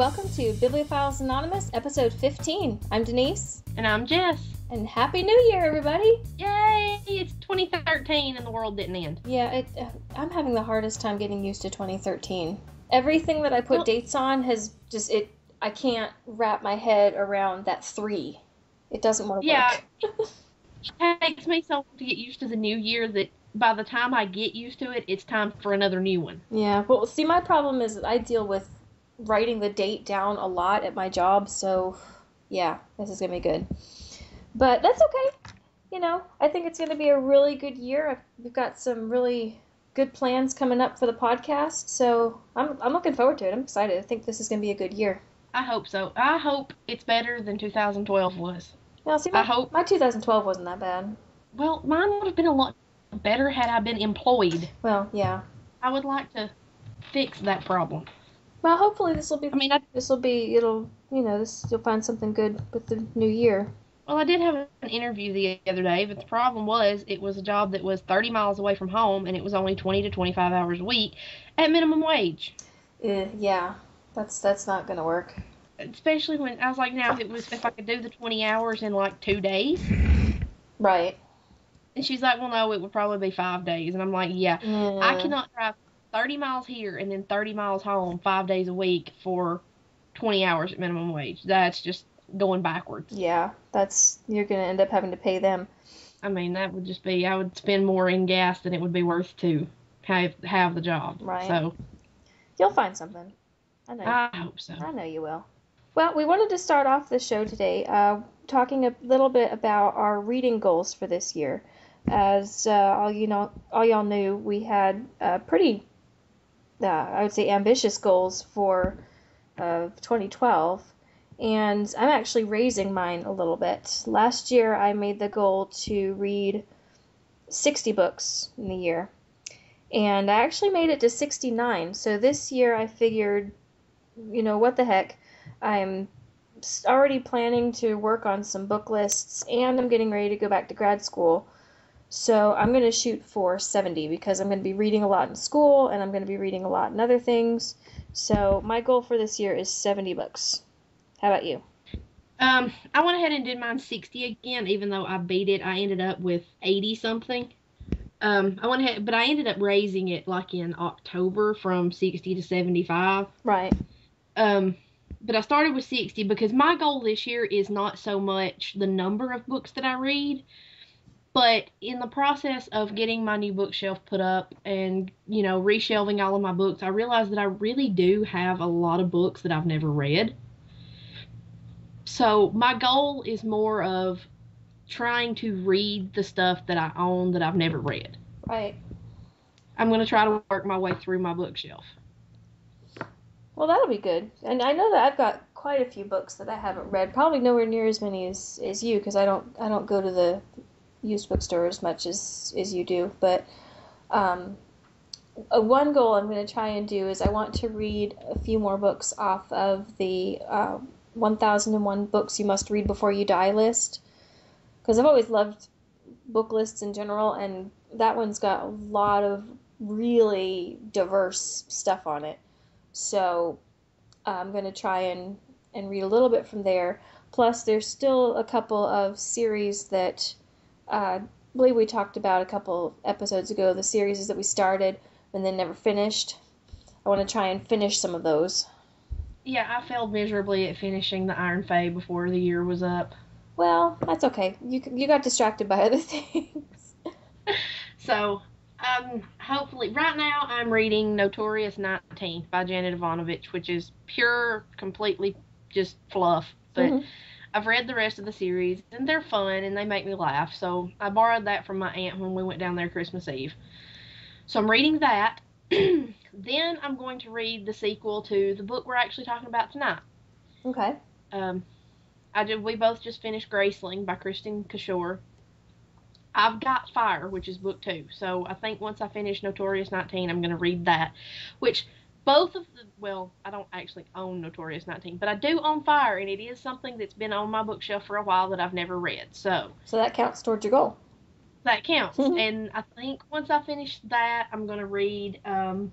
Welcome to Bibliophiles Anonymous, episode 15. I'm Denise. And I'm Jess. And Happy New Year, everybody! Yay! It's 2013 and the world didn't end. Yeah, I'm having the hardest time getting used to 2013. Everything that I put dates on has just, I can't wrap my head around that 3. It doesn't want to work. It takes me so long to get used to the new year that by the time I get used to it, it's time for another new one. Yeah, well, see, my problem is that I deal with writing the date down a lot at my job, so yeah, this is going to be good. But that's okay. You know, I think it's going to be a really good year. We've got some really good plans coming up for the podcast, so I'm looking forward to it. I'm excited. I think this is going to be a good year. I hope so. I hope it's better than 2012 was. Well, see, my 2012 wasn't that bad. Well, mine would have been a lot better had I been employed. Well, yeah. I would like to fix that problem. Well, hopefully you'll find something good with the new year. Well, I did have an interview the other day, but the problem was it was a job that was 30 miles away from home, and it was only 20 to 25 hours a week at minimum wage. Yeah, that's not going to work. Especially when I was like, now if I could do the 20 hours in like 2 days. Right. And she's like, well, no, it would probably be 5 days. And I'm like, yeah. I cannot drive 30 miles here and then 30 miles home 5 days a week for 20 hours at minimum wage. That's just going backwards. Yeah, you're going to end up having to pay them. I mean, that would just be, I would spend more in gas than it would be worth to have the job. Right. So you'll find something. I hope so. I know you will. Well, we wanted to start off the show today talking a little bit about our reading goals for this year. As all y'all knew, we had pretty, I would say, ambitious goals for 2012, and I'm actually raising mine a little bit. Last year, I made the goal to read 60 books in the year, and I actually made it to 69. So this year, I figured, what the heck, I'm already planning to work on some book lists, and I'm getting ready to go back to grad school. So I'm going to shoot for 70 because I'm going to be reading a lot in school and I'm going to be reading a lot in other things. So my goal for this year is 70 books. How about you? I went ahead and did mine 60 again, even though I beat it. I ended up with 80 something. I went ahead, but I ended up raising it like in October from 60 to 75. Right. But I started with 60 because my goal this year is not so much the number of books that I read, but in the process of getting my new bookshelf put up and, reshelving all of my books, I realized that I really do have a lot of books that I've never read. So my goal is more of trying to read the stuff that I own that I've never read. Right. I'm going to try to work my way through my bookshelf. Well, that'll be good. And I know that I've got quite a few books that I haven't read. Probably nowhere near as many as you, because I don't go to the used bookstore as much as you do. But one goal I'm going to try and do is I want to read a few more books off of the 1001 Books You Must Read Before You Die list. Because I've always loved book lists in general, and that one's got a lot of really diverse stuff on it. So I'm going to try and read a little bit from there. Plus, there's still a couple of series that I believe we talked about a couple episodes ago, the series that we started and then never finished. I want to try and finish some of those. Yeah, I failed miserably at finishing the Iron Fae before the year was up. Well, that's okay. You got distracted by other things. So, hopefully, right now I'm reading Notorious 19 by Janet Ivanovich, which is pure, completely just fluff. But I've read the rest of the series, and they're fun, and they make me laugh. So I borrowed that from my aunt when we went down there Christmas Eve. So I'm reading that. Then I'm going to read the sequel to the book we're actually talking about tonight. Okay. We both just finished Graceling by Kristin Cashore. I've got Fire, which is book 2. So I think once I finish Notorious 19, I'm going to read that. Which I don't actually own Notorious 19, but I do own Fire, and it is something that's been on my bookshelf for a while that I've never read. So that counts towards your goal. That counts. And I think once I finish that, I'm going to read The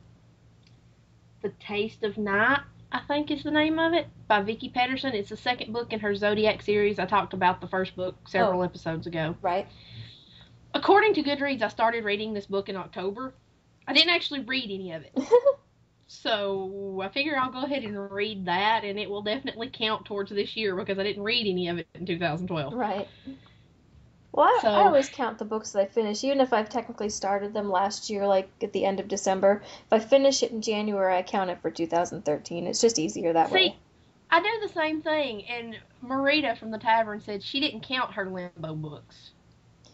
Taste of Night I think is the name of it, by Vicki Pedersen. It's the second book in her Zodiac series. I talked about the first book several episodes ago. Right. According to Goodreads, I started reading this book in October. I didn't actually read any of it. So I figure I'll go ahead and read that, and it will definitely count towards this year because I didn't read any of it in 2012. Right. Well, I always count the books that I finish, even if I've technically started them last year, like at the end of December. If I finish it in January, I count it for 2013. It's just easier that way. I do the same thing, and Marita from the tavern said she didn't count her Limbo books.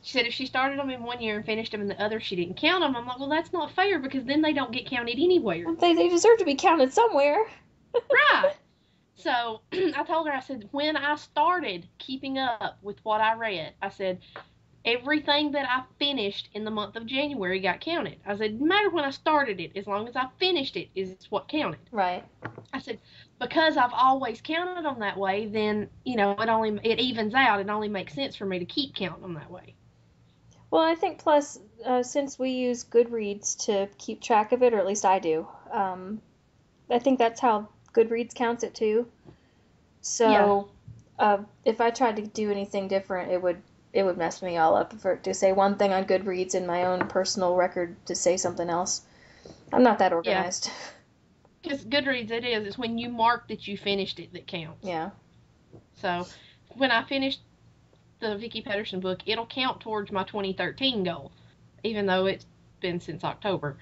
She said if she started them in one year and finished them in the other, she didn't count them. I'm like, well, that's not fair because then they don't get counted anywhere. Well, they deserve to be counted somewhere. Right. So I told her, I said, when I started keeping up with what I read, I said, everything that I finished in the month of January got counted. I said, no matter when I started it, as long as I finished it is what counted. Right. I said, because I've always counted them that way, then, it evens out. It only makes sense for me to keep counting them that way. Well, I think plus, since we use Goodreads to keep track of it, or at least I do, I think that's how Goodreads counts it too. So, if I tried to do anything different, it would mess me all up to say one thing on Goodreads and my own personal record to say something else. I'm not that organized. Because Goodreads, it's when you mark that you finished it that counts. Yeah. So, when I finished the Vicki Pedersen book, it'll count towards my 2013 goal, even though it's been since October.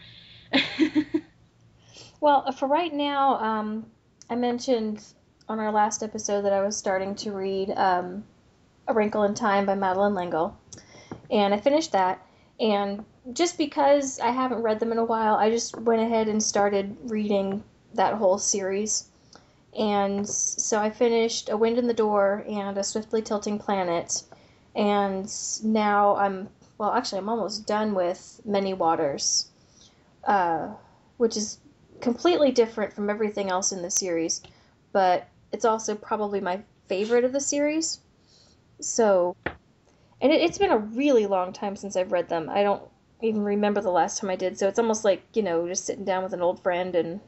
Well, for right now, I mentioned on our last episode that I was starting to read A Wrinkle in Time by Madeleine L'Engle, and I finished that, and just because I haven't read them in a while, I just went ahead and started reading that whole series. And so I finished A Wind in the Door and A Swiftly Tilting Planet, and now I'm almost done with Many Waters, which is completely different from everything else in the series, but it's also probably my favorite of the series. So, and it's been a really long time since I've read them. I don't even remember the last time I did, so it's almost like, just sitting down with an old friend and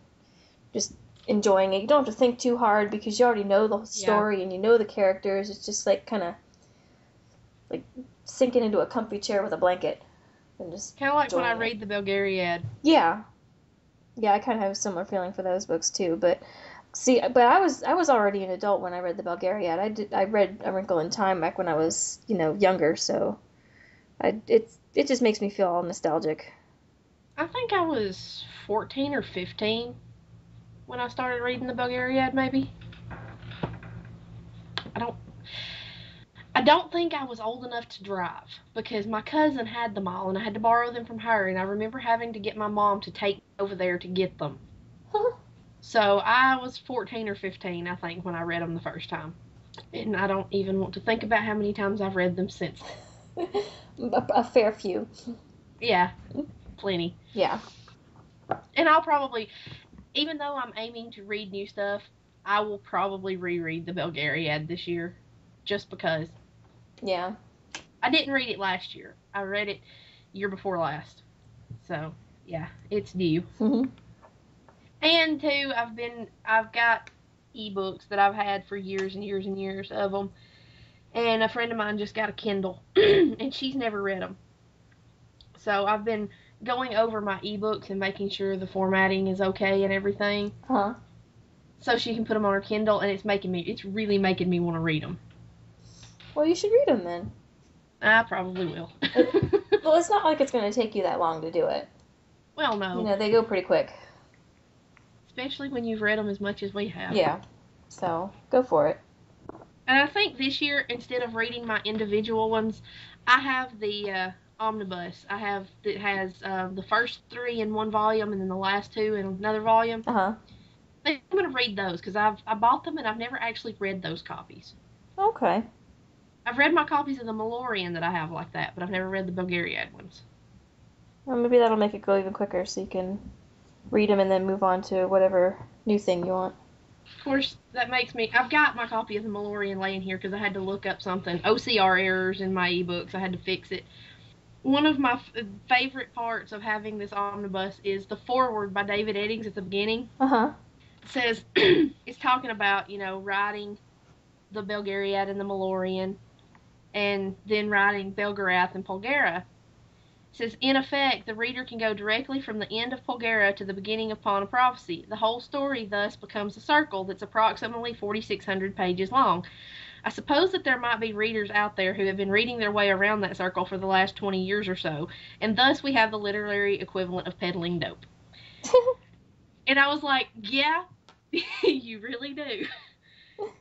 just enjoying it. You don't have to think too hard because you already know the story and you know the characters. It's just like kind of like sinking into a comfy chair with a blanket and just kind of like when I read the Belgariad. Yeah, I kind of have a similar feeling for those books too. But I was already an adult when I read the Belgariad. I read A Wrinkle in Time back when I was younger, so it just makes me feel all nostalgic. I think I was 14 or 15 when I started reading the Belgariad, maybe. I don't think I was old enough to drive because my cousin had them all and I had to borrow them from her, and I remember having to get my mom to take me over there to get them. So I was 14 or 15, I think, when I read them the first time. And I don't even want to think about how many times I've read them since. A fair few. Yeah, plenty. Yeah. And I'll probably, even though I'm aiming to read new stuff, I will probably reread the Belgariad this year, just because. Yeah. I didn't read it last year. I read it year before last. So, yeah, it's due. Mm-hmm. And, too, I've got ebooks that I've had for years and years and years of them. And a friend of mine just got a Kindle, and she's never read them. So I've been going over my ebooks and making sure the formatting is okay and everything. Huh. So she can put them on her Kindle, and it's really making me want to read them. Well, you should read them then. I probably will. Well, it's not like it's going to take you that long to do it. Well, no. They go pretty quick. Especially when you've read them as much as we have. Yeah. So, go for it. And I think this year, instead of reading my individual ones, I have the omnibus. It has the first 3 in one volume and then the last 2 in another volume. Uh-huh. I'm going to read those because I bought them and I've never actually read those copies. Okay. I've read my copies of the Malloreon that I have like that, but I've never read the Belgariad ones. Well, maybe that'll make it go even quicker so you can read them and then move on to whatever new thing you want. Of course, that makes me... I've got my copy of the Malloreon laying here because I had to look up something. OCR errors in my ebooks. I had to fix it. One of my favorite parts of having this omnibus is the foreword by David Eddings at the beginning. Uh-huh. says, it's talking about, writing the Belgariad and the Malorian, and then writing Belgarath and Polgara. It says, in effect, the reader can go directly from the end of Polgara to the beginning of Pawn of Prophecy. The whole story thus becomes a circle that's approximately 4,600 pages long. I suppose that there might be readers out there who have been reading their way around that circle for the last 20 years or so, and thus we have the literary equivalent of peddling dope. And I was like, yeah, you really do.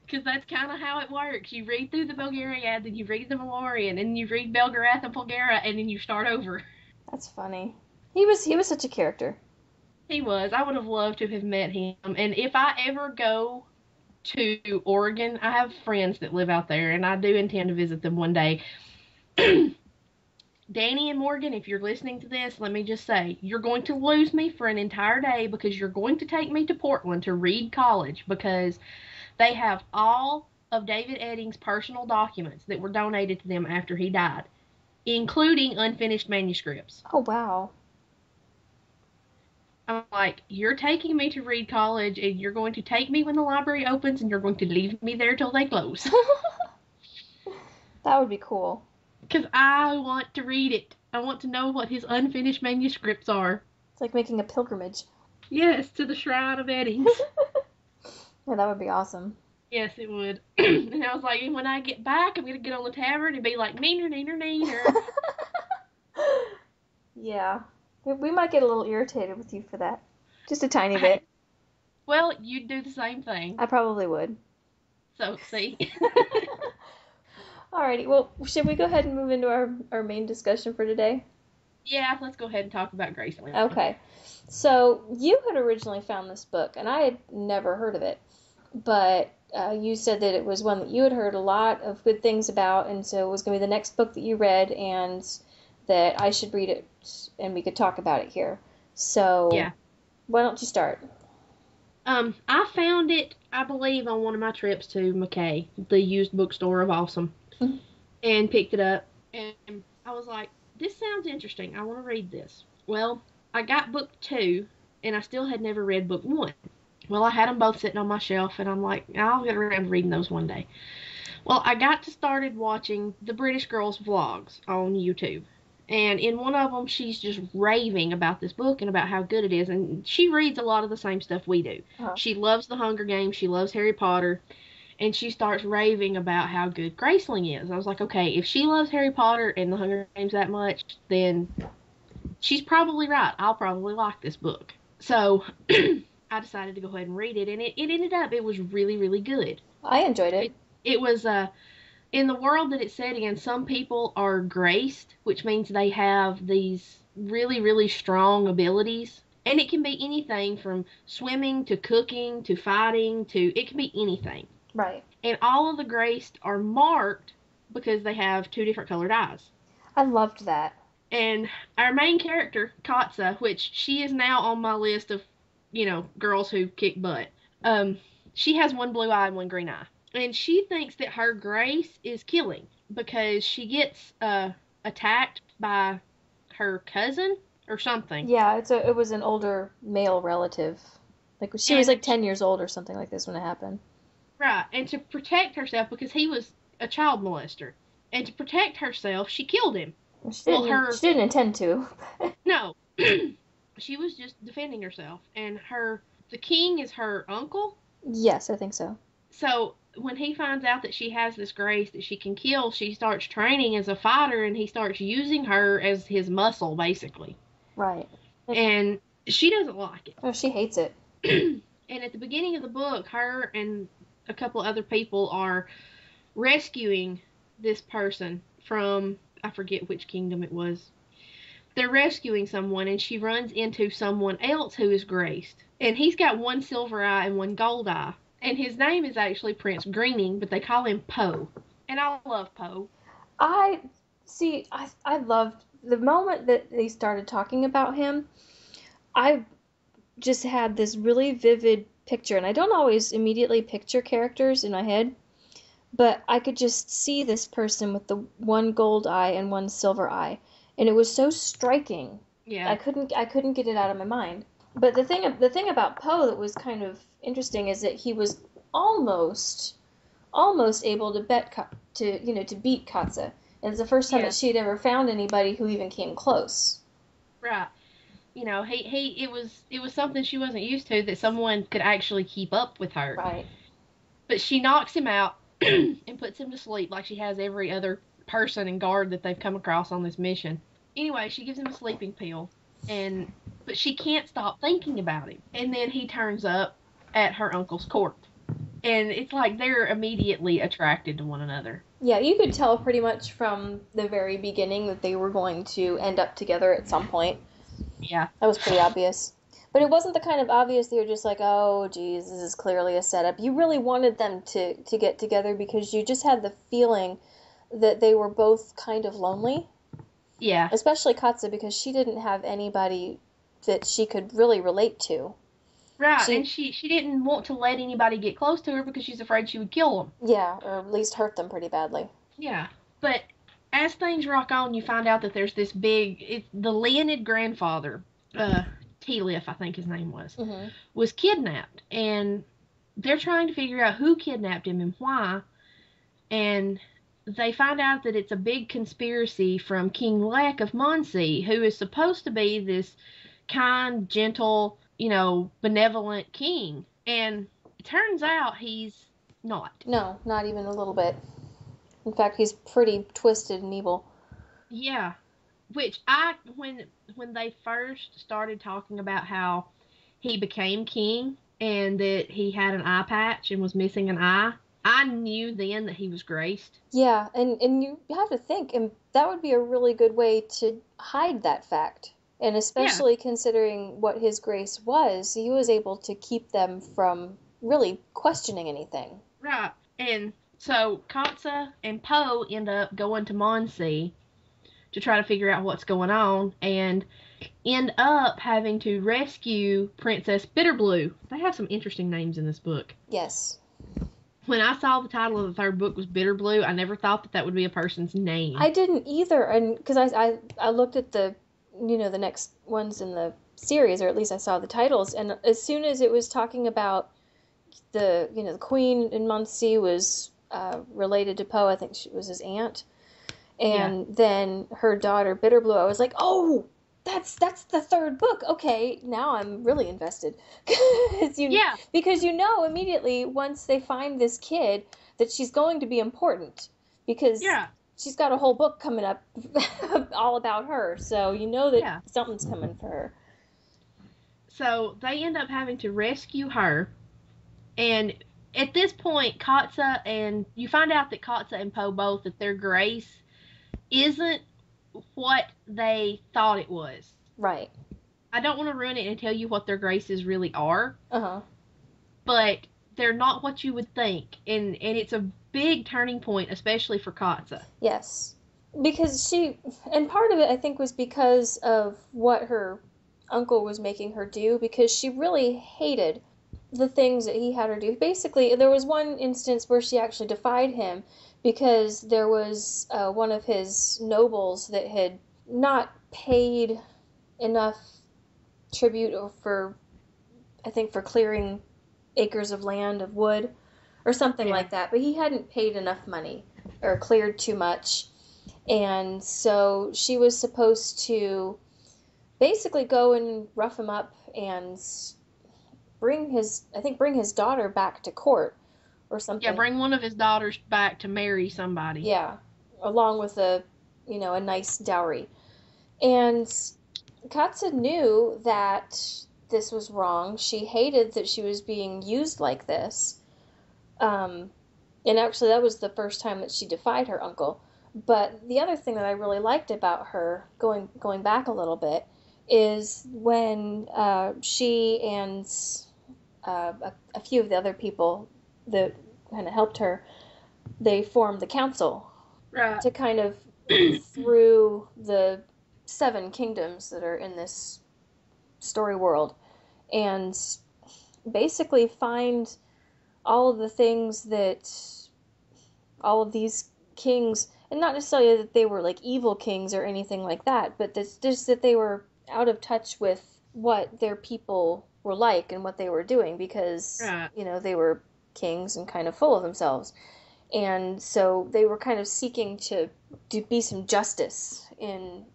Because that's kind of how it works. You read through the Belgariad, then you read the Malorian, and you read Belgarath and Polgara, and then you start over. That's funny. He was such a character. He was. I would have loved to have met him. And if I ever go to Oregon, I have friends that live out there, and I do intend to visit them one day. Danny and Morgan, if you're listening to this, let me just say, you're going to lose me for an entire day because you're going to take me to Portland to Reed College, because they have all of David Eddings' personal documents that were donated to them after he died, including unfinished manuscripts. Oh, wow. I'm like, you're taking me to Reed College, and you're going to take me when the library opens, and you're going to leave me there till they close. That would be cool. Because I want to read it. I want to know what his unfinished manuscripts are. It's like making a pilgrimage. Yes, to the Shrine of Eddings. Yeah, that would be awesome. Yes, it would. And I was like, when I get back, I'm going to get on the tavern and be like, neener, neener, neener. Yeah. We might get a little irritated with you for that. Just a tiny bit. Well, you'd do the same thing. I probably would. So, see. Alrighty, well, should we go ahead and move into our main discussion for today? Yeah, let's go ahead and talk about Graceling. Okay. So, you had originally found this book, and I had never heard of it. But you said that it was one that you had heard a lot of good things about, and so it was going to be the next book that you read, and that I should read it, and we could talk about it here. So, yeah. Why don't you start? I found it, I believe, on one of my trips to McKay, the used bookstore of awesome, and picked it up, and I was like, this sounds interesting. I want to read this. Well, I got book 2, and I still had never read book 1. Well, I had them both sitting on my shelf, and I'm like, I'll get around to reading those one day. Well, I got to started watching the British Girl's vlogs on YouTube. And in one of them, she's just raving about this book and about how good it is. And she reads a lot of the same stuff we do. Uh-huh. She loves the Hunger Games. She loves Harry Potter. And she starts raving about how good Graceling is. I was like, okay, if she loves Harry Potter and the Hunger Games that much, then she's probably right. I'll probably like this book. So I decided to go ahead and read it. And it ended up, it was really, really good. I enjoyed it. It was... in the world that it's set in, some people are graced, which means they have these really, really strong abilities. And it can be anything from swimming to cooking to fighting to, it can be anything. Right. And all of the graced are marked because they have 2 different colored eyes. I loved that. And our main character, Katsa, which she is now on my list of, girls who kick butt. She has 1 blue eye and 1 green eye. And she thinks that her grace is killing because she gets attacked by her cousin or something. Yeah, it was an older male relative. Like she was like 10 years old or something like this when it happened. Right, and to protect herself, because he was a child molester, and to protect herself, she killed him. She didn't intend to. No, she was just defending herself, and the king is her uncle. Yes, I think so. So when he finds out that she has this grace that she can kill, she starts training as a fighter, and he starts using her as his muscle, basically. Right. And she doesn't like it. Oh, she hates it. And at the beginning of the book, her and a couple other people are rescuing this person from, I forget which kingdom it was. They're rescuing someone, and she runs into someone else who is graced. And he's got 1 silver eye and 1 gold eye. And his name is actually Prince Greening, but they call him Poe. And I love Poe. I loved the moment that they started talking about him. I just had this really vivid picture, and I don't always immediately picture characters in my head, but I could just see this person with the 1 gold eye and 1 silver eye, and it was so striking. Yeah. I couldn't get it out of my mind. But the thing about Poe that was kind of interesting is that he was almost able to to beat Katsa. And it's the first time that Yeah, she had ever found anybody who even came close. right. It was something she wasn't used to, that someone could actually keep up with her. Right. But she knocks him out and puts him to sleep like she has every other person and guard that they've come across on this mission. Anyway, she gives him a sleeping pill, and but she can't stop thinking about him. And then he turns up at her uncle's court, and it's like they're immediately attracted to one another. Yeah, you could tell pretty much from the very beginning that they were going to end up together at some point. Yeah, That was pretty obvious. But it wasn't the kind of obvious that you're just like, oh, geez, this is clearly a setup. You really wanted them to get together because you just had the feeling that they were both kind of lonely. yeah, Especially Katsa, because she didn't have anybody that she could really relate to. right. She, And she didn't want to let anybody get close to her because she's afraid she would kill them. yeah, or at least hurt them pretty badly. Yeah, but as things rock on, you find out that there's this the Leonid grandfather, uh, T-Lif, I think his name Hmm. was kidnapped, and they're trying to figure out who kidnapped him and why, and they find out that it's a big conspiracy from King Lek of Monsey, who is supposed to be this kind, gentle, benevolent king, and it turns out he's not. No, not even a little bit. In fact, he's pretty twisted and evil. Yeah, which when they first started talking about how he became king and that he had an eye patch and was missing an eye, I knew then that he was graced. Yeah, and you have to think, and that would be a really good way to hide that fact. And Yeah, especially considering what his grace was, he was able to keep them from really questioning anything. right. And so Katsa and Poe end up going to Monsey to try to figure out what's going on and end up having to rescue Princess Bitterblue. They have some interesting names in this book. Yes. When I saw the title of the third book was Bitterblue, I never thought that that would be a person's name. I didn't either, and because I looked at the next ones in the series, or at least I saw the titles, and as soon as it was talking about the queen in Muncie was related to Poe, I think she was his aunt, Yeah. and then her daughter Bitterblue, I was like, oh, that's the third book. Okay, now I'm really invested. Yeah. Because you know immediately once they find this kid that she's going to be important because Yeah. she's got a whole book coming up all about her. So you know that Yeah. something's coming for her. So they end up having to rescue her. And at this point, you find out that Katsa and Poe both, that their grace isn't what they thought it was. Right. I don't want to ruin it and tell you what their graces really are, Uh-huh. but they're not what you would think. And it's a big turning point, especially for Katsa. Yes. Because and part of it I think was because of what her uncle was making her do, because she really hated the things that he had her do. Basically, there was one instance where she actually defied him because there was one of his nobles that had not paid enough tribute I think, for clearing acres of land of wood or something Yeah. like that. But he hadn't paid enough money or cleared too much. And so she was supposed to basically go and rough him up and bring his daughter back to court or Yeah, something. bring one of his daughters back to marry somebody. Yeah, along with a nice dowry. And Katsa knew that this was wrong. She hated that she was being used like this. Um, and actually, that was the first time that she defied her uncle. But the other thing that I really liked about her, going back a little bit, is when she and a few of the other people that kind of helped her, they formed the council Right. to kind of look through the 7 kingdoms that are in this story world and basically find all of the things that all of these kings, and not necessarily that they were like evil kings or anything like that, but that's just that they were out of touch with what their people were like and what they were doing because, Right. they were kings and kind of full of themselves. And so they were kind of seeking to be some justice in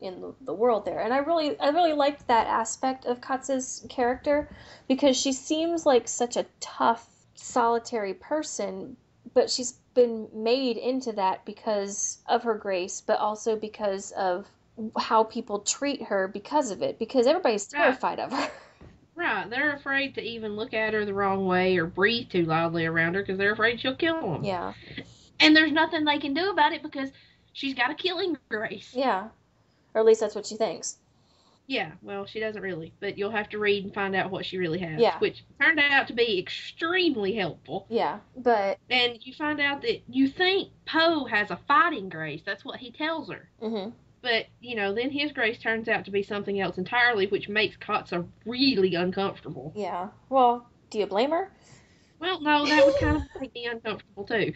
the world there. And I really liked that aspect of Katsu's character because she seems like such a tough, solitary person, but she's been made into that because of her grace, but also because of how people treat her because of it, because everybody's Right. terrified of her. Right. They're afraid to even look at her the wrong way or breathe too loudly around her because they're afraid she'll kill them. Yeah. And there's nothing they can do about it because she's got a killing grace. Yeah. Or at least that's what she thinks. Yeah, well, she doesn't really, but you'll have to read and find out what she really has, Yeah. which turned out to be extremely helpful. Yeah. But And you find out that you think Poe has a fighting grace. That's what he tells her. mhm. But, then his grace turns out to be something else entirely, which makes Katsa really uncomfortable. Yeah. Well, do you blame her? Well, no, that would kind of make me uncomfortable, too.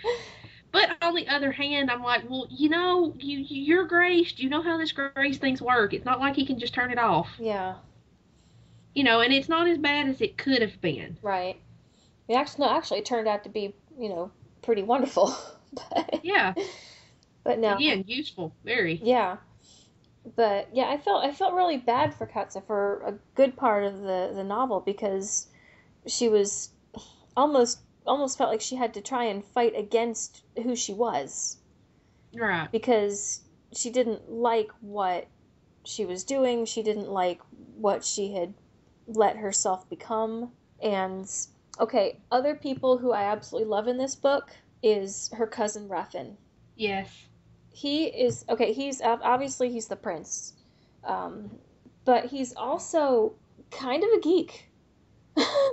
But on the other hand, I'm like, well, you're graced. You know how this grace things work. It's not like he can just turn it off. Yeah. And it's not as bad as it could have been. Right. Actually, it turned out to be, pretty wonderful. but, Yeah. but no. Again, useful, very. Yeah. But yeah, I felt really bad for Katza for a good part of the novel because she was almost felt like she had to try and fight against who she was Right. because she didn't like what she was doing. She didn't like what she had let herself become. And okay, other people who I absolutely love in this book is her cousin Ruffin. Yes. He is okay. He's obviously he's the prince, um, but he's also kind of a geek.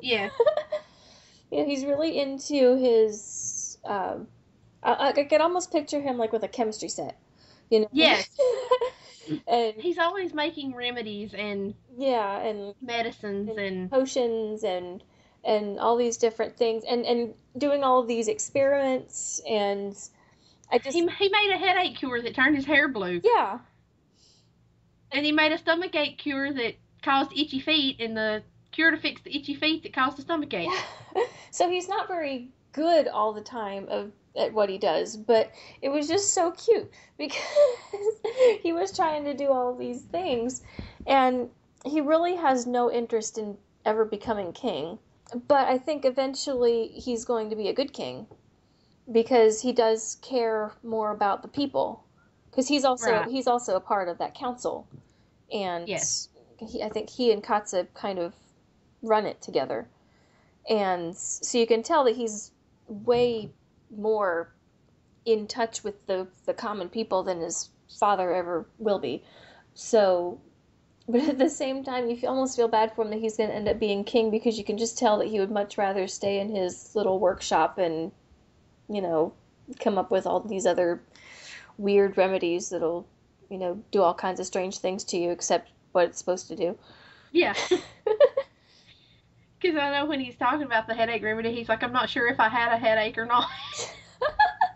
Yeah. He's really into his. I could almost picture him like with a chemistry set, you know. Yes. and He's always making remedies and yeah, and, medicines and and potions and all these different things, and doing all of these experiments, and I just he made a headache cure that turned his hair blue. yeah. And he made a stomach ache cure that caused itchy feet and the cure to fix the itchy feet that caused the stomach ache. So he's not very good all the time at what he does, but it was just so cute because he was trying to do all these things, and he really has no interest in ever becoming king. But I think eventually he's going to be a good king because he does care more about the people. Because Right. he's also a part of that council, and Yes. I think he and Katsa kind of run it together. And so you can tell that he's way more in touch with the common people than his father ever will be. So, but at the same time, almost feel bad for him that he's going to end up being king because you can just tell that he would much rather stay in his little workshop and, you know, come up with all these other weird remedies that'll, do all kinds of strange things to you except what it's supposed to do. Yeah. Because I know when he's talking about the headache remedy, he's like, I'm not sure if I had a headache or not.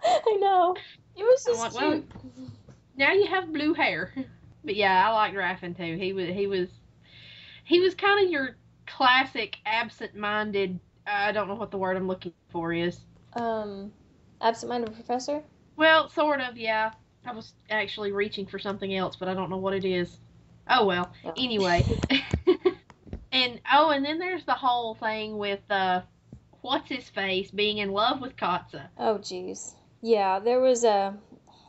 I know. It was I'm just like, well, cute. now you have blue hair. But yeah, I liked Raffin too. He was kind of your classic absent-minded. I don't know what the word I'm looking for is. Um, Absent-minded professor? Well, sort of, yeah. I was actually reaching for something else, but I don't know what it is. Oh well. No. Anyway. And then there's the whole thing with what's his face being in love with Katsa. Oh, jeez. Yeah, there was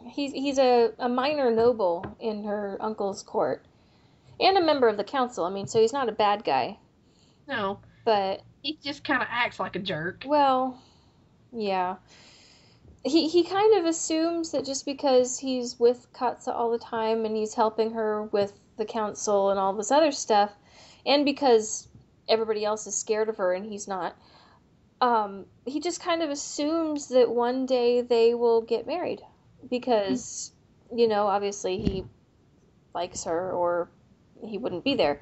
he's a minor noble in her uncle's court and a member of the council. I mean, so he's not a bad guy. No, But, he just kind of acts like a jerk. well, yeah. He kind of assumes that just because he's with Katsa all the time and he's helping her with the council and all this other stuff, and because everybody else is scared of her and he's not, he just kind of assumes that one day they will get married because, obviously he likes her or he wouldn't be there.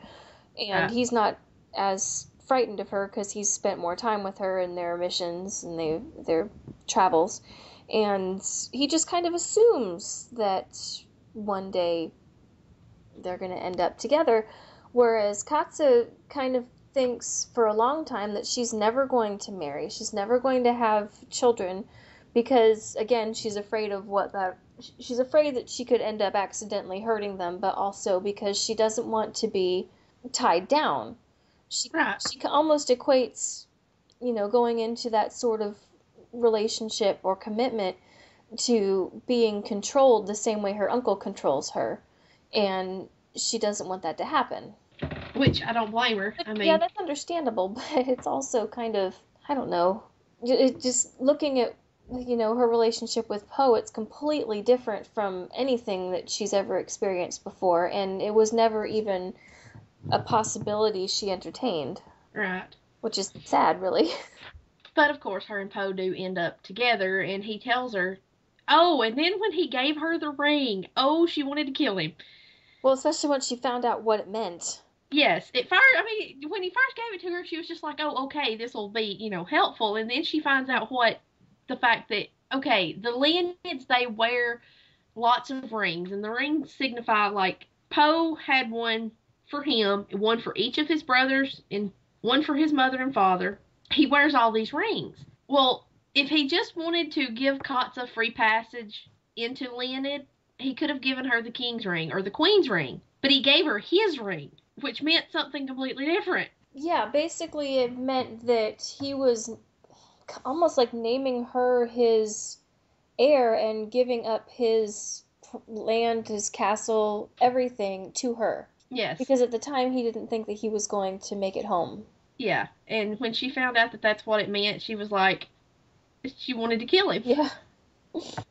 And Right. he's not as frightened of her because he's spent more time with her in their missions and their travels. And he just kind of assumes that one day they're going to end up together, Whereas Katsu kind of thinks for a long time that she's never going to marry, she's never going to have children, because again, she's afraid of she's afraid that she could end up accidentally hurting them, but also because she doesn't want to be tied down. She almost equates, going into that sort of relationship or commitment to being controlled the same way her uncle controls her, and she doesn't want that to happen. Which I don't blame her. Yeah, that's understandable, but it's also kind of, I don't know, just looking at, her relationship with Poe, it's completely different from anything that she's ever experienced before, and it was never even a possibility she entertained. Right. Which is sad, really. But of course, her and Poe do end up together, and he tells her, and then when he gave her the ring, she wanted to kill him. Well, especially when she found out what it meant. Yes, when he first gave it to her, she was just like, oh, okay, this will be, helpful. And then she finds out the fact that, okay, the Leonids, they wear lots of rings, and the rings signify, like, Poe had one for him, one for each of his brothers, and one for his mother and father. He wears all these rings. Well, if he just wanted to give Katsa free passage into Leonid, he could have given her the king's ring or the queen's ring. But he gave her his ring, which meant something completely different. Yeah, basically it meant that he was almost like naming her his heir and giving up his land, his castle, everything to her. Yes. Because at the time he didn't think that he was going to make it home. Yeah, and when she found out that that's what it meant, she was like, she wanted to kill him. Yeah.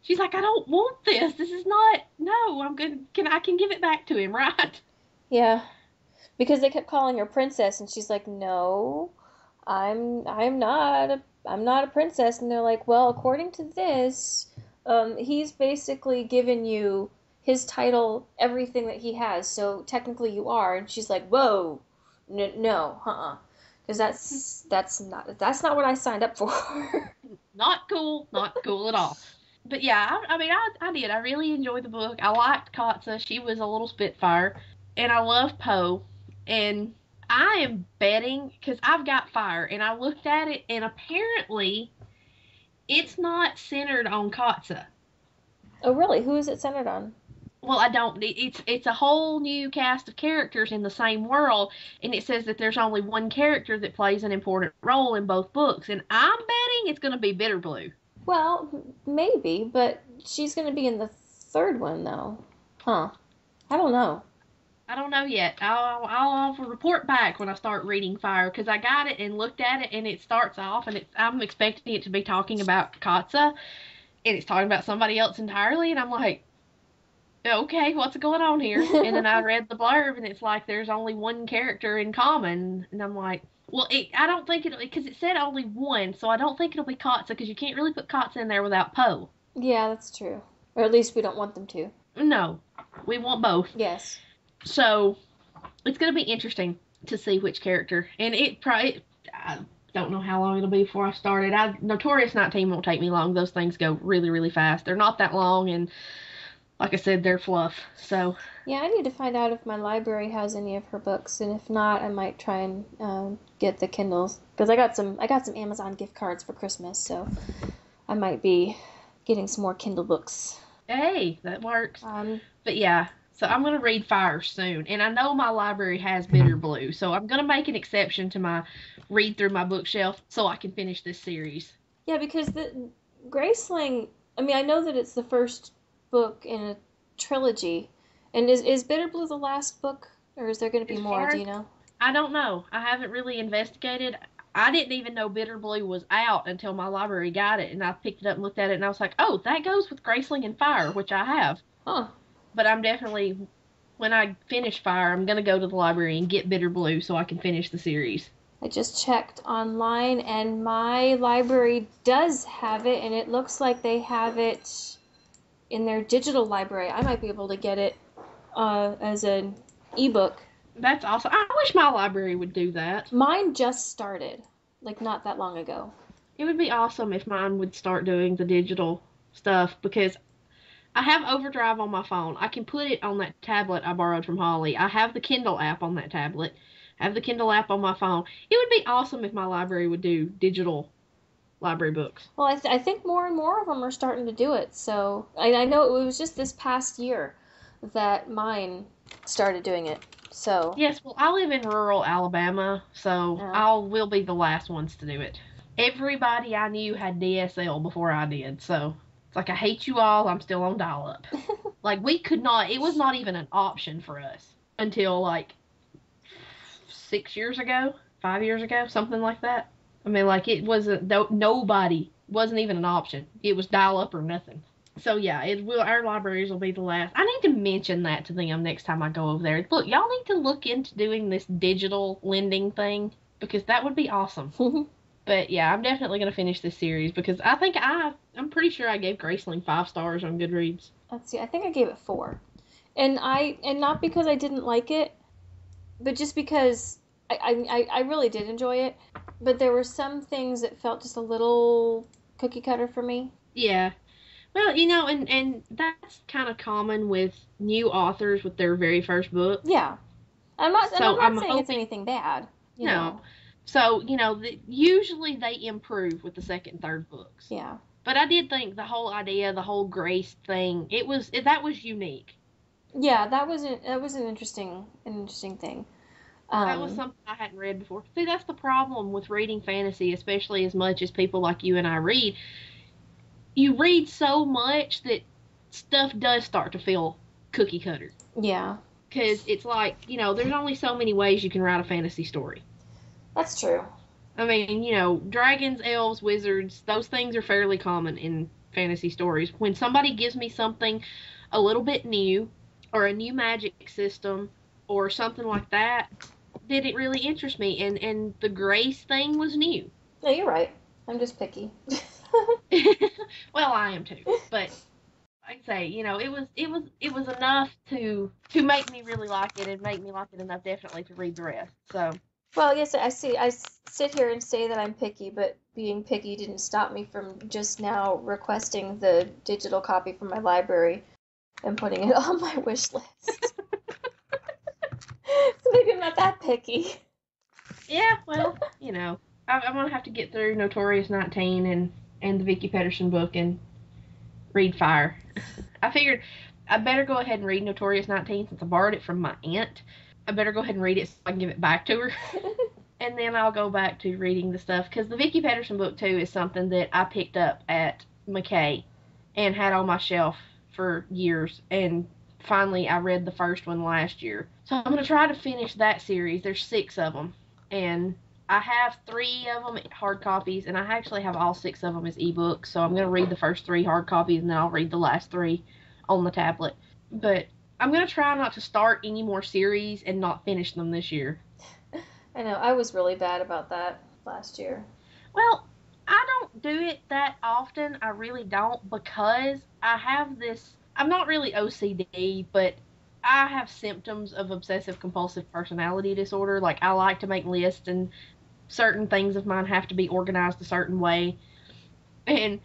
She's like, I don't want this. This is not, no, I'm good. I can give it back to him, right? Yeah. Because they kept calling her princess, and she's like, no, I'm not a princess. And they're like, well, according to this, he's basically given you his title, everything that he has, so technically you are. And she's like, whoa, no, because that's not what I signed up for. Not cool at all. But yeah, I did. I really enjoyed the book. I liked Katsa. She was a little spitfire. And I love Poe. And I am betting, because I've got Fire, and I looked at it, and apparently it's not centered on Katsa. Oh, really? Who is it centered on? Well, I don't. It's a whole new cast of characters in the same world, and it says that there's only one character that plays an important role in both books, and I'm betting it's going to be Bitterblue. Well, maybe, but she's going to be in the third one, though. Huh. I don't know. I don't know yet. I'll report back when I start reading Fire, because I got it and looked at it, and it starts off, and I'm expecting it to be talking about Katsa, and it's talking about somebody else entirely, and I'm like, okay, what's going on here? And then I read the blurb, and it's like there's only one character in common, and I'm like, well, I don't think it'll, because it said only one, so I don't think it'll be Katsa, because you can't really put Katsa in there without Poe. Yeah, that's true. Or at least we don't want them to. No, we want both. Yes. So, it's going to be interesting to see which character, and I don't know how long it'll be before I start it. Notorious 19 won't take me long. Those things go really, really fast. They're not that long, and like I said, they're fluff. So yeah, I need to find out if my library has any of her books, and if not, I might try and get the Kindles, because I got some Amazon gift cards for Christmas, so I might be getting some more Kindle books. Hey, that works. But yeah, so I'm gonna read Fire soon, and I know my library has Bitterblue, so I'm gonna make an exception to my read through my bookshelf so I can finish this series. Yeah, because the Graceling, I know that it's the first book in a trilogy, and is Bitterblue the last book, or is there going to be more? Do you know? I don't know. I haven't really investigated. I didn't even know Bitterblue was out until my library got it, and I picked it up and looked at it, and I was like, oh, that goes with Graceling and Fire, which I have. Huh. But I'm definitely, when I finish Fire, I'm going to go to the library and get Bitterblue so I can finish the series. I just checked online, and my library does have it, and it looks like they have it in their digital library. I might be able to get it as an ebook. That's awesome. I wish my library would do that. Mine just started, not that long ago. It would be awesome if mine would start doing the digital stuff, because I have Overdrive on my phone. I can put it on that tablet I borrowed from Holly. I have the Kindle app on that tablet. I have the Kindle app on my phone. It would be awesome if my library would do digital library books. Well, I think more and more of them are starting to do it. So I know it was just this past year that mine started doing it. So Yes, well, I live in rural Alabama, so we'll be the last ones to do it. Everybody I knew had DSL before I did, so it's like, I hate you all, I'm still on dial-up. Like, we could not, it was not even an option for us until, like, 6 years ago, 5 years ago, something like that. I mean, like, it wasn't, nobody, wasn't even an option. It was dial-up or nothing. So yeah, our libraries will be the last. I need to mention that to them next time I go over there. Look, y'all need to look into doing this digital lending thing, because that would be awesome. But yeah, I'm definitely going to finish this series, because I think I'm pretty sure I gave Graceling 5 stars on Goodreads. Let's see, I think I gave it 4. And not because I didn't like it, but just because I really did enjoy it. But there were some things that felt just a little cookie cutter for me. Yeah. Well, and that's kind of common with new authors with their very first book. Yeah. I'm not saying it's anything bad. You know. So, usually they improve with the second and third books. Yeah. But I did think the whole idea, the whole Grace thing, that was unique. Yeah, that was an interesting thing. That was something I hadn't read before. See, that's the problem with reading fantasy, especially as much as people like you and I read. You read so much that stuff does start to feel cookie cutter. Yeah. Because it's like, there's only so many ways you can write a fantasy story. That's true. I mean, dragons, elves, wizards, those things are fairly common in fantasy stories. When somebody gives me something a little bit new, or a new magic system, or something like that, did it really interest me? And the Grace thing was new. No, you're right. I'm just picky. Well, I am too. But I'd say, it was enough to make me really like it, and make me like it enough definitely to read the rest. So. Well, yes, I sit here and say that I'm picky, but being picky didn't stop me from just now requesting the digital copy from my library and putting it on my wish list. So maybe I'm not that picky. Yeah, well, I'm going to have to get through Notorious 19 and the Vicky Pedersen book and read Fire. I figured I better go ahead and read Notorious 19 since I borrowed it from my aunt. I better go ahead and read it so I can give it back to her. And then I'll go back to reading the stuff. Because the Vicky Pedersen book, too, is something that I picked up at McKay and had on my shelf for years. And finally, I read the first one last year. So I'm going to try to finish that series. There's 6 of them. And I have 3 of them hard copies. And I actually have all 6 of them as ebooks. So I'm going to read the first 3 hard copies. And then I'll read the last 3 on the tablet. But I'm going to try not to start any more series and not finish them this year. I know, I was really bad about that last year. Well, I don't do it that often. I really don't, because I have this, I'm not really OCD, but I have symptoms of obsessive compulsive personality disorder. Like, I like to make lists, and certain things of mine have to be organized a certain way. And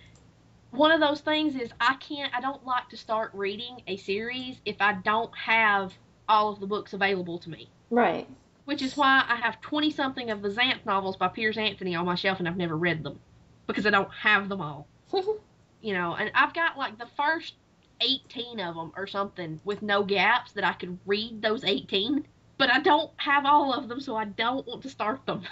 one of those things is I don't like to start reading a series if I don't have all of the books available to me. Right. Which is why I have 20-something of the Xanth novels by Piers Anthony on my shelf, and I've never read them. Because I don't have them all. And I've got like the first 18 of them or something with no gaps that I could read those 18. But I don't have all of them, so I don't want to start them.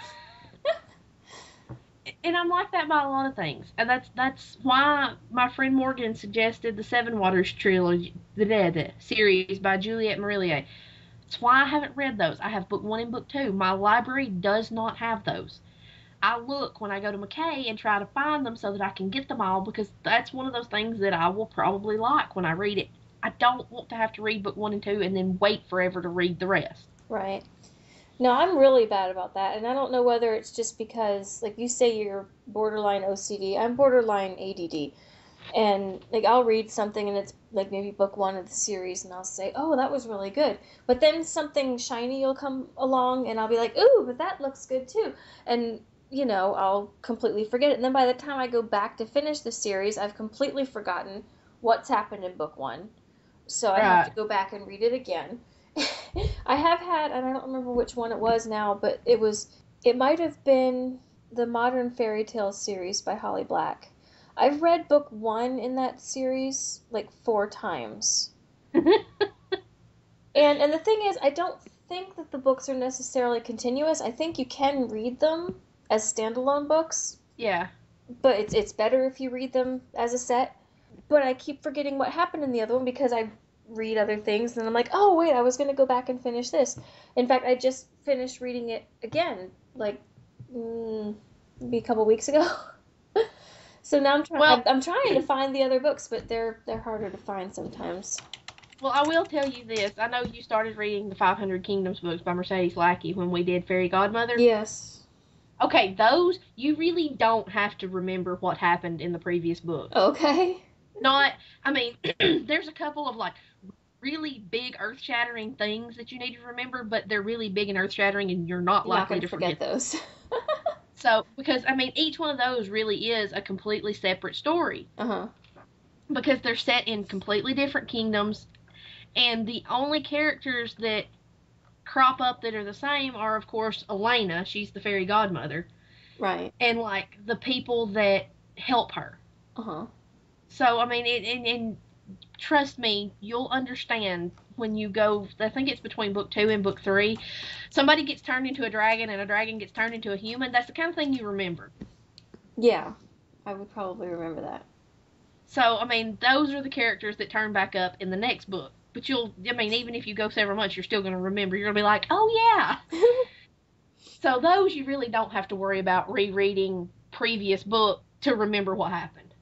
And I'm like that by a lot of things. And that's why my friend Morgan suggested the Seven Waters trilogy, the series by Juliette Marillier. That's why I haven't read those. I have book 1 and book 2. My library does not have those. I look when I go to McKay and try to find them so that I can get them all, because that's one of those things that I will probably like when I read it. I don't want to have to read book 1 and 2 and then wait forever to read the rest. Right. No, I'm really bad about that, and I don't know whether it's just because, like you say, you're borderline OCD. I'm borderline ADD. And, like, I'll read something, and it's, like, maybe book 1 of the series, and I'll say, oh, that was really good. But then something shiny will come along, and I'll be like, ooh, but that looks good, too. And, I'll completely forget it. And then by the time I go back to finish the series, I've completely forgotten what's happened in book 1. So I have to go back and read it again. I have had, and I don't remember which one it was now, but it might have been the Modern Fairy Tales series by Holly Black. I've read book 1 in that series like 4 times. And the thing is, I don't think that the books are necessarily continuous. I think you can read them as standalone books. Yeah. But it's better if you read them as a set. But I keep forgetting what happened in the other one because I read other things and I'm like, oh wait, I was going to go back and finish this. In fact, I just finished reading it again, like maybe a couple weeks ago. So now I'm trying to find the other books, but they're harder to find sometimes. Well, I will tell you this. I know you started reading the 500 Kingdoms books by Mercedes Lackey when we did Fairy Godmother. Yes. Okay, those, you really don't have to remember what happened in the previous book. Okay. There's a couple of, like, really big earth-shattering things that you need to remember, but they're really big and earth-shattering, and you're not likely to forget those. So, because, each one of those really is a completely separate story. Uh-huh. Because they're set in completely different kingdoms, and the only characters that crop up that are the same are, of course, Elena. She's the fairy godmother. Right. And, like, the people that help her. Uh-huh. So, and trust me, you'll understand when you go, I think it's between book 2 and book 3, somebody gets turned into a dragon and a dragon gets turned into a human. That's the kind of thing you remember. Yeah, I would probably remember that. So, those are the characters that turn back up in the next book. But even if you go several months, you're still going to remember. You're going to be like, oh, yeah. So those you really don't have to worry about rereading previous book to remember what happened.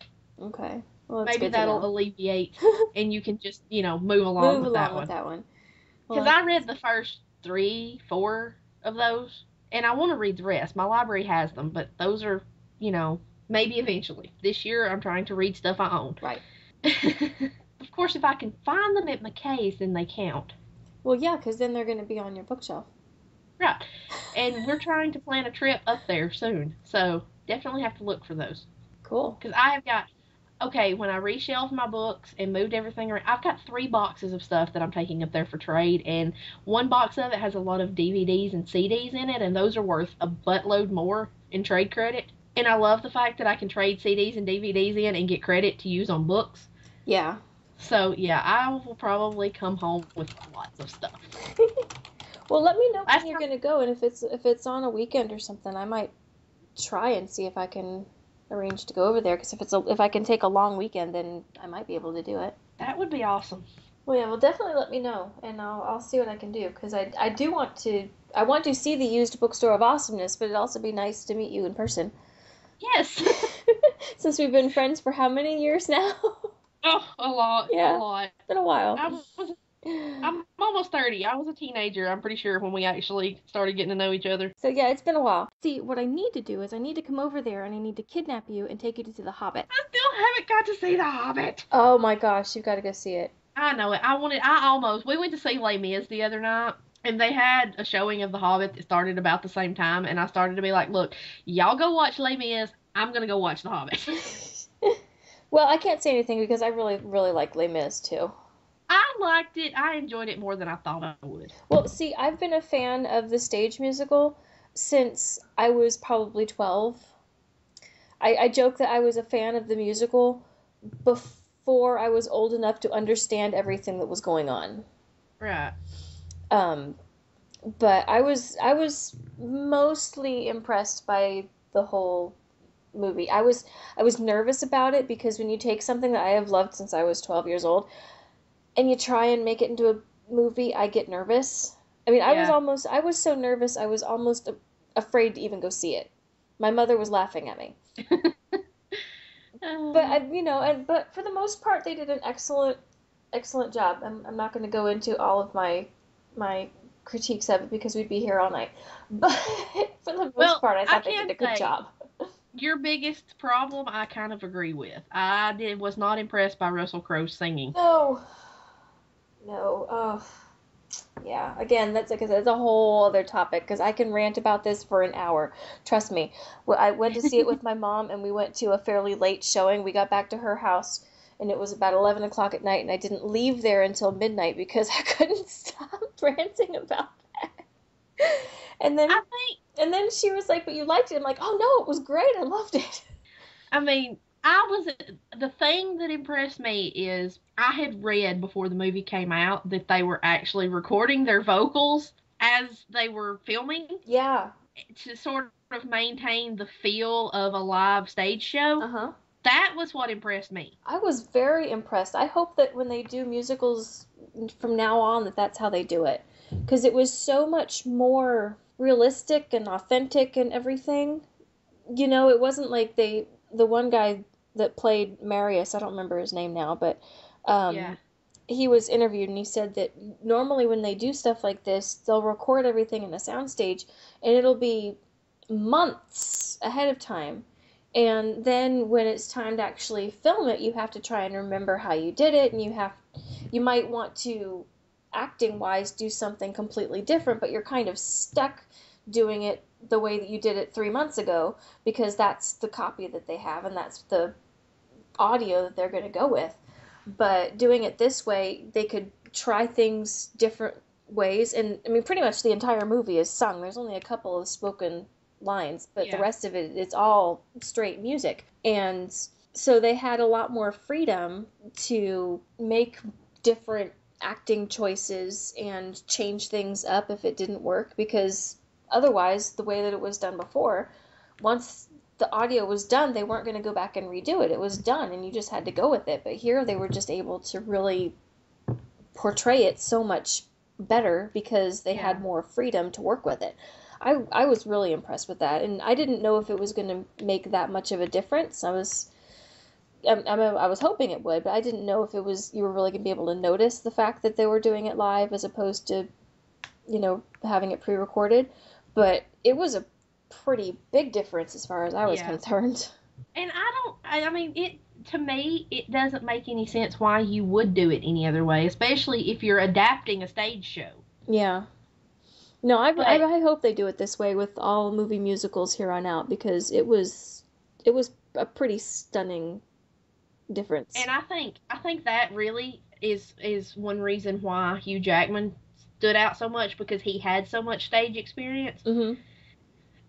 Okay. Well, maybe that'll alleviate, and you can just, move along with that one. Because I read the first 3, 4 of those, and I want to read the rest. My library has them, but those are, maybe eventually. This year, I'm trying to read stuff I own. Right. Of course, if I can find them at McKay's, then they count. Well, yeah, because then they're going to be on your bookshelf. Right. And we're trying to plan a trip up there soon, so definitely have to look for those. Cool. Because I have got, when I reshelved my books and moved everything around, I've got 3 boxes of stuff that I'm taking up there for trade, and one box of it has a lot of DVDs and CDs in it, and those are worth a buttload more in trade credit. And I love the fact that I can trade CDs and DVDs in and get credit to use on books. Yeah. So, yeah, I will probably come home with lots of stuff. Well, let me know when you're going to go, and if it's on a weekend or something, I might try and see if I can arrange to go over there, because if I can take a long weekend, then I might be able to do it. That would be awesome. Well, yeah, well, definitely let me know, and I'll see what I can do, because I do want to see the used bookstore of awesomeness, but it'd also be nice to meet you in person. Yes. Since we've been friends for how many years now? Oh, a lot. Yeah, a lot. It's been a while. I'm almost 30. I was a teenager, I'm pretty sure, when we actually started getting to know each other. So yeah, it's been a while. See, what I need to do is I need to come over there and I need to kidnap you and take you to see The Hobbit. I still haven't got to see The Hobbit. Oh my gosh, you've got to go see it. I know it. We went to see Les Mis the other night, and they had a showing of The Hobbit that started about the same time, and I started to be like, look, y'all go watch Les Mis, I'm going to go watch The Hobbit. Well, I can't say anything because I really, really like Les Mis too. I liked it. I enjoyed it more than I thought I would. Well, see, I've been a fan of the stage musical since I was probably 12. I joke that I was a fan of the musical before I was old enough to understand everything that was going on. Right. But I was mostly impressed by the whole movie. I was nervous about it because when you take something that I have loved since I was 12 years old and you try and make it into a movie, I get nervous. Yeah. I was so nervous I was almost afraid to even go see it. My mother was laughing at me. But for the most part they did an excellent job. I'm not going to go into all of my critiques of it because we'd be here all night. But for the most part I thought they did a good job. Your biggest problem, I kind of agree with. I was not impressed by Russell Crowe's singing. No. Oh, yeah. Again, that's a whole other topic because I can rant about this for an hour. Trust me. I went to see it with my mom, and we went to a fairly late showing. We got back to her house and it was about 11 o'clock at night, and I didn't leave there until midnight because I couldn't stop ranting about that. And then, I think, and then she was like, "But you liked it." I'm like, "Oh no, it was great. I loved it." I mean, the thing that impressed me is I had read before the movie came out that they were actually recording their vocals as they were filming. Yeah. To sort of maintain the feel of a live stage show. Uh-huh. That was what impressed me. I was very impressed. I hope that when they do musicals from now on that's how they do it. Because it was so much more realistic and authentic and everything. You know, it wasn't like the one guy that played Marius, I don't remember his name now, but he was interviewed and he said that normally when they do stuff like this, they'll record everything in a soundstage and it'll be months ahead of time. And then when it's time to actually film it, you have to try and remember how you did it, and you might want to, acting wise, do something completely different, but you're kind of stuck doing it the way that you did it 3 months ago because that's the copy that they have and that's the audio that they're going to go with. But doing it this way, they could try things different ways, and I mean pretty much the entire movie is sung. There's only a couple of spoken lines, but the rest of it's all straight music. And so they had a lot more freedom to make different acting choices and change things up if it didn't work, because otherwise, the way that it was done before, once the audio was done, they weren't going to go back and redo it. It was done and you just had to go with it. But here they were just able to really portray it so much better because they had more freedom to work with it. I was really impressed with that, and I didn't know if it was going to make that much of a difference. I was hoping it would, but I didn't know if you were really going to be able to notice the fact that they were doing it live as opposed to, having it pre-recorded. But it was a pretty big difference as far as I was concerned. And to me, it doesn't make any sense why you would do it any other way, especially if you're adapting a stage show. Yeah. No, I hope they do it this way with all movie musicals here on out, because it was a pretty stunning difference. And I think that really is one reason why Hugh Jackman stood out so much, because he had so much stage experience. Mm-hmm.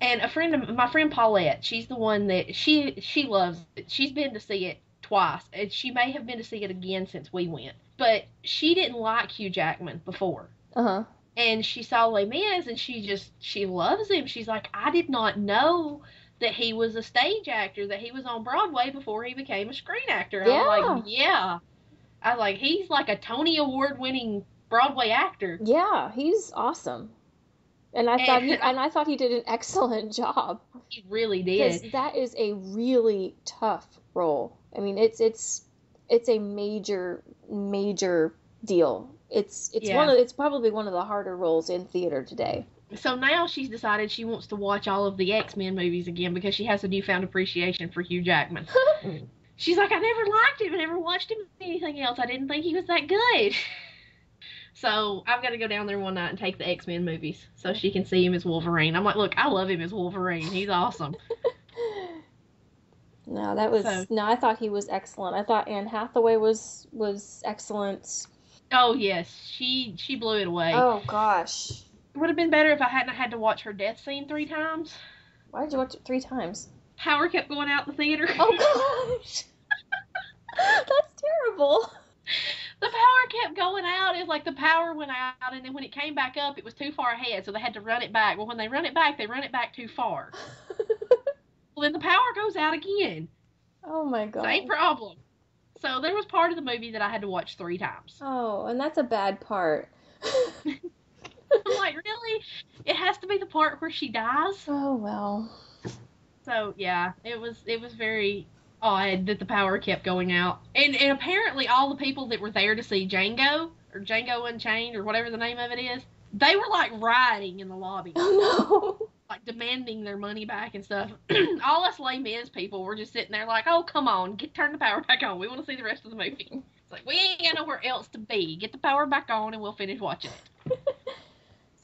And my friend Paulette, she's the one that she loves it. She's been to see it twice, and she may have been to see it again since we went. But she didn't like Hugh Jackman before. Uh-huh. And she saw Les Mis, and she loves him. She's like, I did not know that he was a stage actor, that he was on Broadway before he became a screen actor. Yeah. I'm like, yeah. I was like, he's like a Tony Award winning Broadway actor. Yeah, he's awesome. And I thought he did an excellent job. He really did. Because that is a really tough role. I mean, it's a major deal. It's probably one of the harder roles in theater today. So now she's decided she wants to watch all of the X-Men movies again because she has a newfound appreciation for Hugh Jackman. She's like, I never liked him. I never watched him in anything else. I didn't think he was that good. So I've got to go down there one night and take the X-Men movies so she can see him as Wolverine. I'm like, look, I love him as Wolverine. He's awesome. I thought he was excellent. I thought Anne Hathaway was excellent. Oh, yes. She blew it away. Oh, gosh. It would have been better if I hadn't had to watch her death scene 3 times. Why did you watch it 3 times? Power kept going out the theater. Oh, gosh. That's terrible. The power kept going out. It was like the power went out, and then when it came back up, it was too far ahead, so they had to run it back. Well, when they run it back too far. Well, then the power goes out again. Oh, my God. Same problem. So there was part of the movie that I had to watch 3 times. Oh, and that's a bad part. I'm like, really? It has to be the part where she dies? Oh, well. So, yeah, it was very odd that the power kept going out. And apparently all the people that were there to see Django, or Django Unchained, or whatever the name of it is, they were, like, rioting in the lobby. Oh, no. Like, demanding their money back and stuff. All us Les Mis people were just sitting there like, oh, come on, turn the power back on. We want to see the rest of the movie. It's like, we ain't got nowhere else to be. Get the power back on and we'll finish watching it.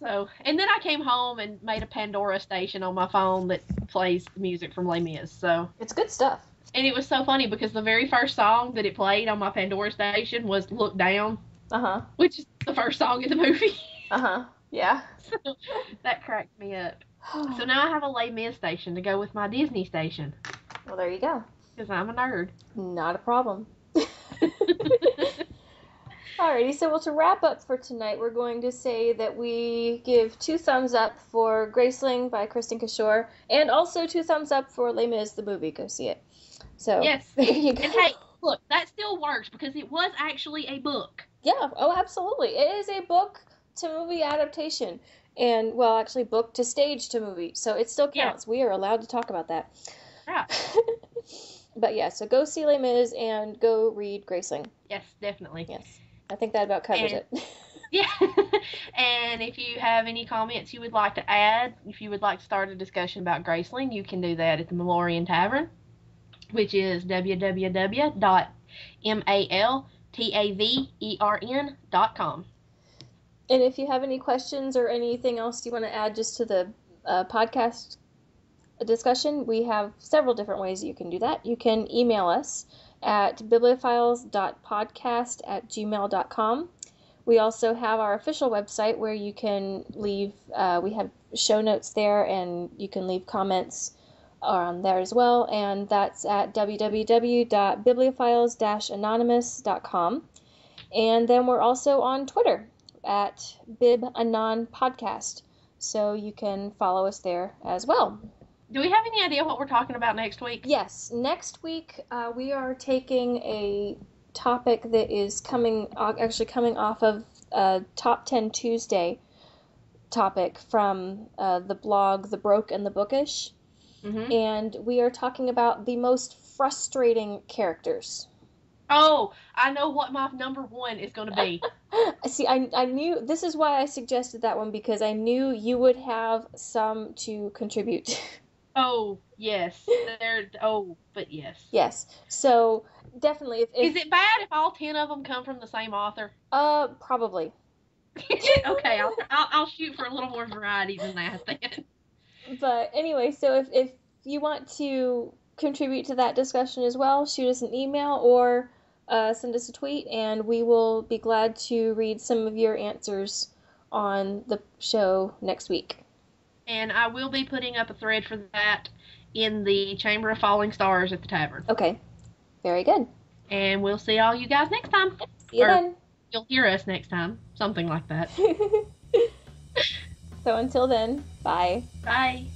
So, and then I came home and made a Pandora station on my phone that plays music from Les Mis. So it's good stuff. And it was so funny because the very first song that it played on my Pandora station was Look Down. Uh-huh. Which is the first song in the movie. Uh-huh. Yeah. So that cracked me up. So now I have a Les Mis station to go with my Disney station. Well, there you go. Because I'm a nerd. Not a problem. Alrighty, so to wrap up for tonight, we're going to say that we give 2 thumbs up for Graceling by Kristin Cashore, and also 2 thumbs up for Les Mis, the movie. Go see it. So, yes. There you go. And hey, look, that still works because it was actually a book. Yeah, oh, absolutely. It is a book to movie adaptation. And, well, actually, book to stage to movie. So it still counts. Yeah. We are allowed to talk about that. Yeah. But yeah, so go see Les Mis and go read Graceling. Yes, definitely. Yes. I think that about covers it. Yeah. And if you have any comments you would like to add, if you would like to start a discussion about Graceling, you can do that at the Malorian Tavern, which is www.maltavern.com. And if you have any questions or anything else you want to add just to the podcast discussion, we have several different ways you can do that. You can email us at bibliophiles.podcast@gmail.com. We also have our official website where you can leave, we have show notes there, and you can leave comments on there as well, and that's at www.bibliophiles-anonymous.com. And then we're also on Twitter at BibAnonPodcast, so you can follow us there as well. Do we have any idea what we're talking about next week? Yes, next week we are taking a topic that is coming off of Top 10 Tuesday topic from the blog The Broke and the Bookish. Mm-hmm. And we are talking about the most frustrating characters. Oh, I know what my number 1 is going to be. See, I knew, this is why I suggested that one, because I knew you would have some to contribute. Oh, yes. But yes. Yes. So, definitely. Is it bad if all 10 of them come from the same author? Probably. Okay, I'll shoot for a little more variety than that then. But anyway, so if you want to contribute to that discussion as well, shoot us an email or send us a tweet, and we will be glad to read some of your answers on the show next week. And I will be putting up a thread for that in the Chamber of Falling Stars at the tavern. Okay. Very good. And we'll see all you guys next time. See you then. You'll hear us next time. Something like that. So until then, bye. Bye.